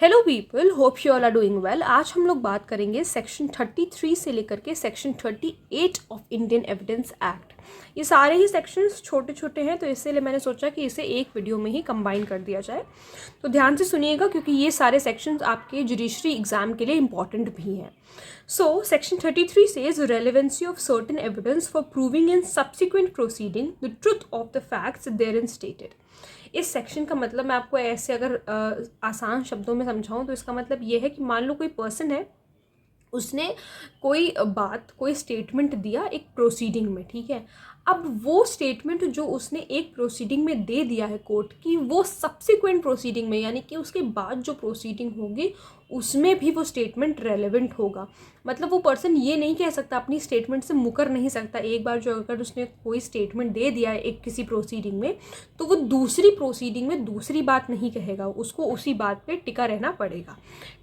Hello people, hope you all are doing well. आज हम लोग बात करेंगे सेक्शन 33 से लेकर के section 38 of Indian evidence act. ये सारे ही सेक्शंस छोटे छोटे हैं, तो इसीलिए मैंने सोचा कि इसे एक वीडियो में ही कंबाइन कर दिया जाए। तो ध्यान से सुनिएगा क्योंकि ये सारे सेक्शंस आपके जुडिशरी एग्जाम के लिए इंपॉर्टेंट भी हैं। So section 33 says relevancy of certain evidence for proving in subsequent proceeding the truth of the facts therein stated। इस सेक्शन का मतलब मैं आपको ऐसे अगर आसान शब्दों में समझाऊं तो इसका मतलब ये है कि मान लो कोई पर्सन है, उसने कोई बात, कोई स्टेटमेंट दिया एक प्रोसीडिंग में, ठीक है। अब वो स्टेटमेंट जो उसने एक प्रोसीडिंग में दे दिया है कोर्ट की, वो सब्सिक्वेंट प्रोसीडिंग में यानी कि उसके बाद जो प्रोसीडिंग होगी उसमें भी वो स्टेटमेंट रेलेवेंट होगा। मतलब वो पर्सन ये नहीं कह सकता, अपनी स्टेटमेंट से मुकर नहीं सकता। एक बार जो अगर उसने कोई स्टेटमेंट दे दिया है एक किसी प्रोसीडिंग में, तो वो दूसरी प्रोसीडिंग में दूसरी बात नहीं कहेगा, उसको उसी बात पे टिका रहना पड़ेगा।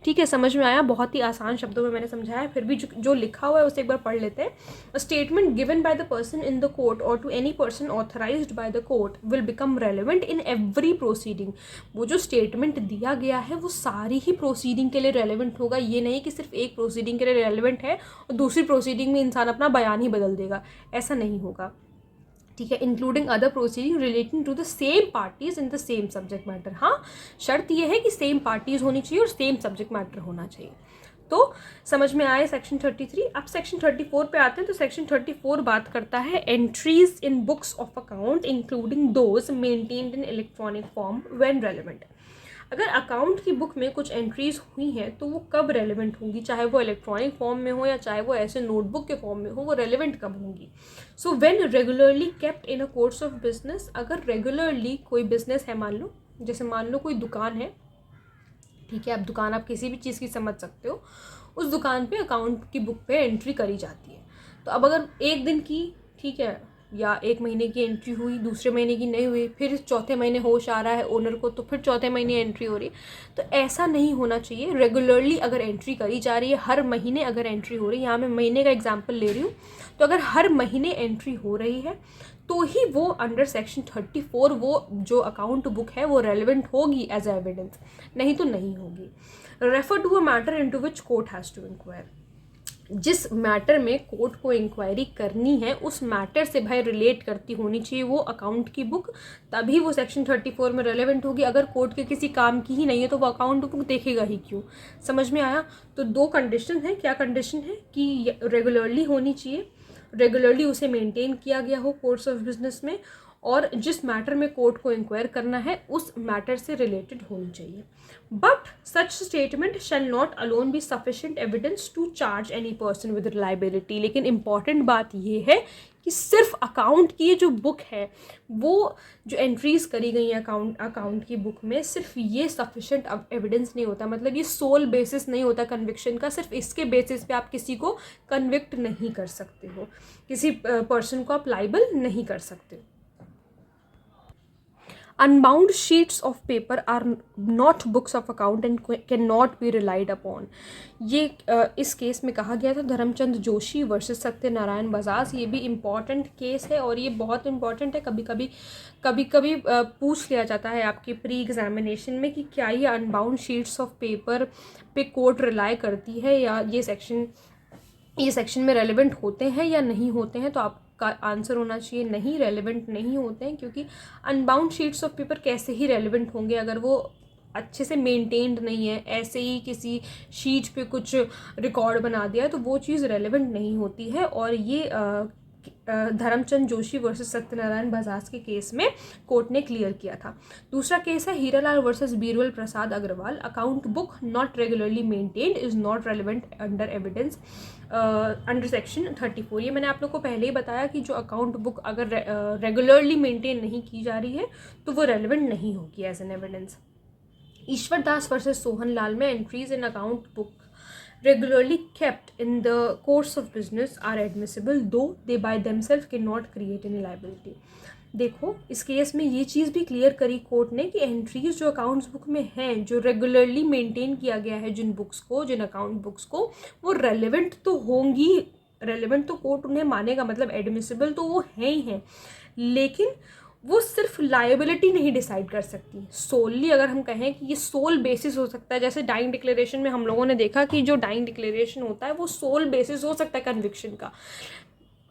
ठीक है, समझ में आया? बहुत ही आसान शब्दों में मैंने समझाया है, फिर भी जो लिखा हुआ है उसे एक बार पढ़ लेते हैं। A statement given by the person in the court और to any person authorised by the court will become relevant in every proceeding. वो जो स्टेटमेंट दिया गया है वो सारी ही प्रोसीडिंग के लिए रेलेवेंट होगा। ये नहीं कि सिर्फ एक प्रोसीडिंग के लिए रेलेवेंट है और दूसरी प्रोसीडिंग में इंसान अपना बयान ही बदल देगा, ऐसा नहीं होगा। ठीक है, including other proceeding relating to the same parties in the same subject matter. हाँ, शर्त यह है कि सेम पार्टीज होनी चाहिए और सेम सब्जेक्ट मैटर होना चाहिए। तो समझ में आए सेक्शन 33। अब सेक्शन 34 पे आते हैं। तो सेक्शन 34 बात करता है entries in books of account including those maintained in electronic form when relevant. अगर अकाउंट की बुक में कुछ एंट्रीज हुई हैं तो वो कब रेलेवेंट होंगी, चाहे वो इलेक्ट्रॉनिक फॉर्म में हो या चाहे वो ऐसे नोटबुक के फॉर्म में हो, वो रेलेवेंट कब होंगी? So when regularly kept in a course of business. अगर रेगुलरली कोई बिजनेस है, मान लो जैसे मान लो कोई दुकान है, ठीक है। अब दुकान आप किसी भी चीज़ की समझ सकते हो, उस दुकान पे अकाउंट की बुक पे एंट्री करी जाती है। तो अब अगर एक दिन की, ठीक है, या एक महीने की एंट्री हुई, दूसरे महीने की नहीं हुई, फिर चौथे महीने होश आ रहा है ओनर को तो फिर चौथे महीने एंट्री हो रही है, तो ऐसा नहीं होना चाहिए। रेगुलरली अगर एंट्री करी जा रही है, हर महीने अगर एंट्री हो रही है, यहाँ मैं महीने का एग्जाम्पल ले रही हूँ, तो अगर हर महीने एंट्री हो रही है तो ही वो अंडर सेक्शन 34 वो जो अकाउंट बुक है वो रेलिवेंट होगी एज एविडेंस, नहीं तो नहीं होगी। Refer to a matter into which court has to inquire. जिस मैटर में कोर्ट को इंक्वायरी करनी है उस मैटर से भाई रिलेट करती होनी चाहिए वो अकाउंट की बुक, तभी वो सेक्शन 34 में रेलेवेंट होगी। अगर कोर्ट के किसी काम की ही नहीं है तो वो अकाउंट बुक देखेगा ही क्यों? समझ में आया? तो दो कंडीशन है। क्या कंडीशन है? कि रेगुलरली होनी चाहिए, रेगुलरली उसे मेंटेन किया गया हो कोर्स ऑफ बिजनेस में, और जिस मैटर में कोर्ट को इंक्वायर करना है उस मैटर से रिलेटेड होनी चाहिए। But such statement shall not alone be sufficient evidence to charge any person with liability. लेकिन इंपॉर्टेंट बात यह है कि सिर्फ अकाउंट की जो बुक है, वो जो एंट्रीज करी गई हैं अकाउंट की बुक में, सिर्फ ये सफिशिएंट एविडेंस नहीं होता। मतलब ये सोल बेसिस नहीं होता कन्विक्शन का। सिर्फ इसके बेसिस पे आप किसी को कन्विक्ट नहीं कर सकते हो, किसी पर्सन को आप लाइबल नहीं कर सकते। Unbound sheets of paper are not books of account and cannot be relied upon। ये इस केस में कहा गया था धर्मचंद जोशी वर्सेस सत्यनारायण बजाज। ये भी इम्पॉर्टेंट केस है और ये बहुत इम्पॉर्टेंट है। कभी कभी पूछ लिया जाता है आपके प्री एग्जामिनेशन में कि क्या ये अनबाउंड शीट्स ऑफ पेपर पे कोर्ट रिलाई करती है या ये सेक्शन में रेलिवेंट होते हैं या नहीं होते हैं। तो आपका आंसर होना चाहिए नहीं, रेलिवेंट नहीं होते हैं। क्योंकि अनबाउंड शीट्स ऑफ पेपर कैसे ही रेलिवेंट होंगे अगर वो अच्छे से मेंटेन्ड नहीं है, ऐसे ही किसी शीट पे कुछ रिकॉर्ड बना दिया है तो वो चीज़ रेलिवेंट नहीं होती है। और ये धर्मचंद जोशी वर्सेस सत्यनारायण बजाज के केस में कोर्ट ने क्लियर किया था। दूसरा केस है Hiralal versus Birbal Prasad Agarwal. Account book not regularly maintained is not relevant under evidence under section 34। ये मैंने आप लोग को पहले ही बताया कि जो अकाउंट बुक अगर रेगुलरली मेंटेन नहीं की जा रही है तो वो रेलिवेंट नहीं होगी as an evidence. Ishwar Das versus Sohan Lal में entries in account book regularly kept in the course of business are admissible though they by themselves cannot create any liability। देखो, इस केस में ये चीज़ भी क्लियर करी कोर्ट ने कि एंट्रीज जो अकाउंट्स बुक में हैं, जो रेगुलरली मेंटेन किया गया है जिन अकाउंट बुक्स को, वो रेलिवेंट तो होंगी। रेलिवेंट तो कोर्ट उन्हें मानेगा, मतलब एडमिसिबल तो वो हैं ही हैं, लेकिन वो सिर्फ लायबिलिटी नहीं डिसाइड कर सकती। सोलली अगर हम कहें कि ये सोल बेसिस हो सकता है, जैसे डाइंग डिक्लेरेशन में हम लोगों ने देखा कि जो डाइंग डिक्लेरेशन होता है वो सोल बेसिस हो सकता है कन्विक्शन का।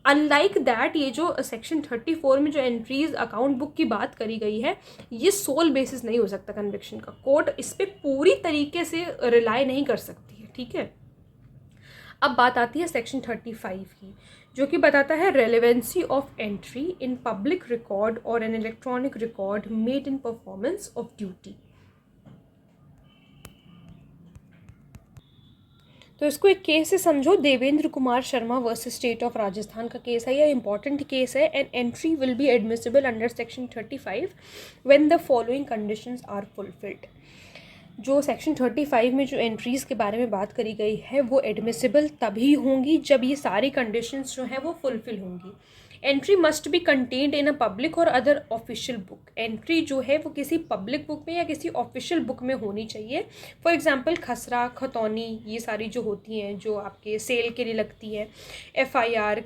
अनलाइक दैट ये जो सेक्शन 34 में जो एंट्रीज अकाउंट बुक की बात करी गई है, ये सोल बेसिस नहीं हो सकता कन्विक्शन का। कोर्ट इस पर पूरी तरीके से रिलाई नहीं कर सकती है, ठीक है। अब बात आती है सेक्शन 35 की, जो कि बताता है relevancy of entry in public record और an electronic record made in performance of duty. तो इसको एक केस से समझो, Devendra Kumar Sharma versus state of Rajasthan का केस है। यह इंपॉर्टेंट केस है। An entry will be admissible under section 35 when the following conditions are fulfilled. जो सेक्शन 35 में जो एंट्रीज़ के बारे में बात करी गई है वो एडमिसिबल तभी होंगी जब ये सारी कंडीशंस जो है वो फुलफिल होंगी। Entry must be contained in a public और अदर ऑफिशियल बुक। एंट्री जो है वो किसी पब्लिक बुक में या किसी ऑफिशियल बुक में होनी चाहिए। फॉर एग्जांपल खसरा, खतौनी, ये सारी जो होती हैं जो आपके सेल के लिए लगती है, FIR,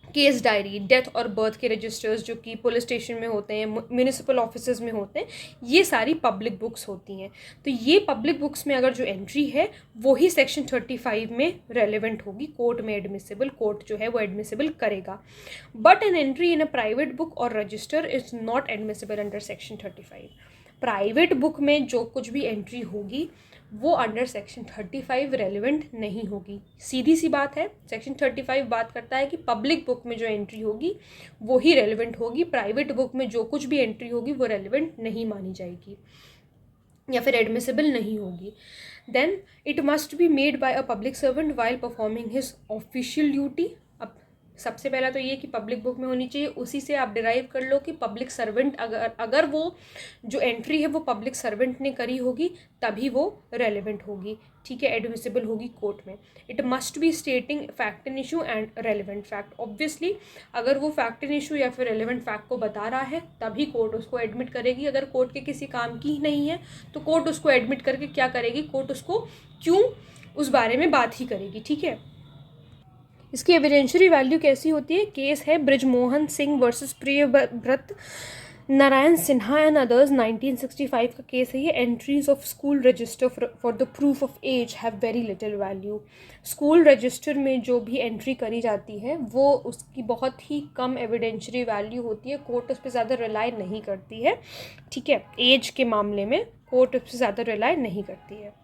केस डायरी, डेथ और बर्थ के रजिस्टर्स जो कि पुलिस स्टेशन में होते हैं, म्यूनिसिपल ऑफिसेज में होते हैं, ये सारी पब्लिक बुक्स होती हैं। तो ये पब्लिक बुक्स में अगर जो एंट्री है वो ही सेक्शन 35 में रेलेवेंट होगी, कोर्ट में एडमिसिबल, कोर्ट जो है वो एडमिसिबल करेगा। But an entry in a private book और register is not admissible under section 35। Private book में जो कुछ भी एंट्री होगी वो अंडर सेक्शन 35 रेलिवेंट नहीं होगी। सीधी सी बात है, सेक्शन 35 बात करता है कि पब्लिक बुक में जो एंट्री होगी वो ही रेलिवेंट होगी, प्राइवेट बुक में जो कुछ भी एंट्री होगी वो रेलिवेंट नहीं मानी जाएगी या फिर एडमिसिबल नहीं होगी। Then it must be made by a public servant while performing his official duty. अब सबसे पहला तो ये कि पब्लिक बुक में होनी चाहिए, उसी से आप डिराइव कर लो कि पब्लिक सर्वेंट अगर वो जो एंट्री है वो पब्लिक सर्वेंट ने करी होगी तभी वो रेलेवेंट होगी, ठीक है, एडमिसिबल होगी कोर्ट में। It must B स्टेटिंग fact in issue and relevant fact. Obviously अगर वो फैक्ट इन इशू या फिर रेलेवेंट फैक्ट को बता रहा है तभी कोर्ट उसको एडमिट करेगी। अगर कोर्ट के किसी काम की ही नहीं है तो कोर्ट उसको एडमिट करके क्या करेगी, कोर्ट उसको क्यों उस बारे में बात ही करेगी, ठीक है। इसकी एविडेंशियरी वैल्यू कैसी होती है? केस है Brijmohan Singh versus Priyavrat Narayan Sinha and others, 1965 का केस है ये। Entries of school register for the proof of age have very little value. School register में जो भी एंट्री करी जाती है वो उसकी बहुत ही कम एविडेंशियरी वैल्यू होती है, कोर्ट उस पर ज़्यादा रिलाई नहीं करती है, ठीक है। एज के मामले में कोर्ट उस पर ज़्यादा रिलाई नहीं करती है।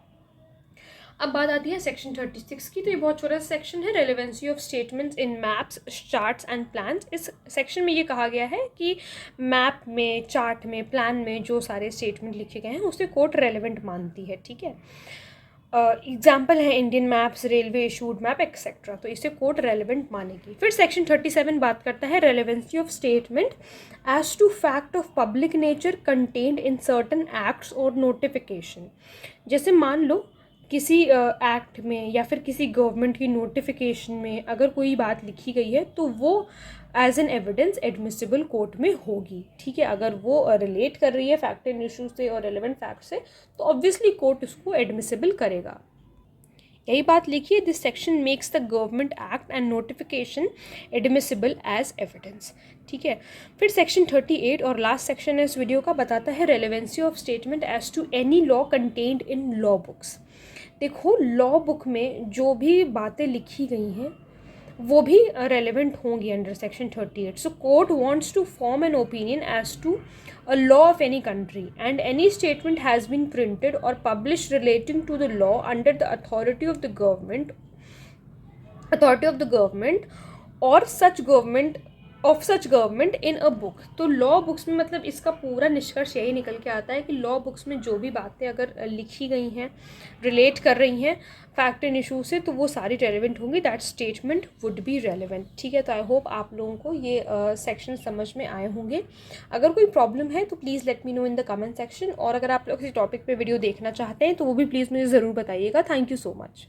अब बात आती है सेक्शन 36 की। तो ये बहुत छोटा सा सेक्शन है, relevancy of statements in maps, charts and plans. इस सेक्शन में ये कहा गया है कि मैप में, चार्ट में, प्लान में जो सारे स्टेटमेंट लिखे गए हैं उसे कोर्ट रेलेवेंट मानती है, ठीक है। एग्जाम्पल है Indian maps, railway issued map etcetera, तो इसे कोर्ट रेलेवेंट मानेगी। फिर सेक्शन 37 बात करता है relevancy of statement as to fact of public nature contained in certain acts और नोटिफिकेशन। जैसे मान लो किसी एक्ट में या फिर किसी गवर्नमेंट की नोटिफिकेशन में अगर कोई बात लिखी गई है तो वो as an evidence admissible court में होगी, ठीक है। अगर वो रिलेट कर रही है फैक्ट एंड इशू से और रेलेवेंट फैक्ट से तो ऑब्वियसली कोर्ट उसको एडमिसिबल करेगा। यही बात लिखिए, this section makes the government act and notification admissible as evidence, ठीक है। फिर सेक्शन 38 और लास्ट सेक्शन है इस वीडियो का, बताता है relevancy of statement as to any law contained in law books. देखो, लॉ बुक में जो भी बातें लिखी गई हैं वो भी रेलेवेंट होंगी under section 38। So court wants to form an opinion as to a law of any country and any statement has been printed और published relating to the law under the authority of the government और such government in a book. तो law books में मतलब इसका पूरा निष्कर्ष यही निकल के आता है कि लॉ बुक्स में जो भी बातें अगर लिखी गई हैं, रिलेट कर रही हैं फैक्ट एंड इशू से, तो वो सारी रेलेवेंट होंगी, that statement would be relevant, ठीक है। तो आई होप आप लोगों को ये सेक्शन समझ में आए होंगे। अगर कोई प्रॉब्लम है तो please let me know in the comment section, और अगर आप लोग किसी टॉपिक पे वीडियो देखना चाहते हैं तो वो भी प्लीज़ मुझे ज़रूर बताइएगा। Thank you so much.